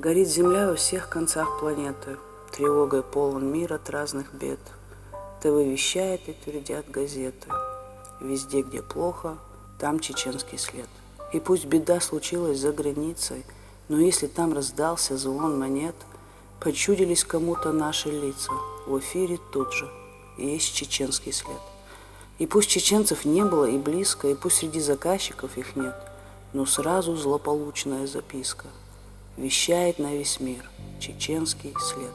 Горит земля во всех концах планеты, тревогой полон мир от разных бед. ТВ вещает и твердят газеты. Везде, где плохо, там чеченский след. И пусть беда случилась за границей, но если там раздался звон монет, почудились кому-то наши лица, в эфире тут же есть чеченский след. И пусть чеченцев не было и близко, и пусть среди заказчиков их нет, но сразу злополучная записка вещает на весь мир чеченский след.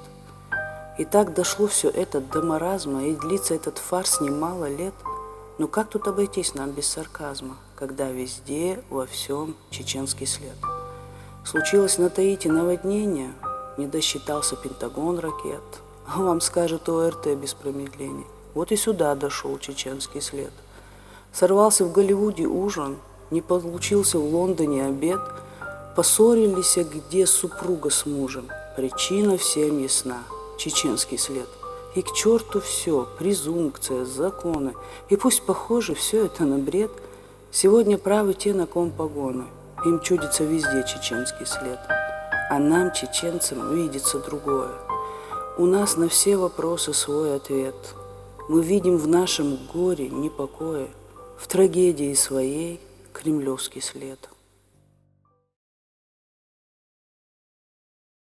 И так дошло все это до маразма, и длится этот фарс немало лет. Но как тут обойтись нам без сарказма, когда везде, во всем чеченский след? Случилось на Таити наводнение, не досчитался Пентагон ракет, а вам скажет ОРТ без промедления. Вот и сюда дошел чеченский след. Сорвался в Голливуде ужин, не получился в Лондоне обед, поссорились, где супруга с мужем. Причина всем ясна – чеченский след. И к черту все, презумпция, законы. И пусть похоже все это на бред, сегодня правы те, на ком погоны. Им чудится везде чеченский след. А нам, чеченцам, видится другое. У нас на все вопросы свой ответ. Мы видим в нашем горе непокое, в трагедии своей кремлевский след.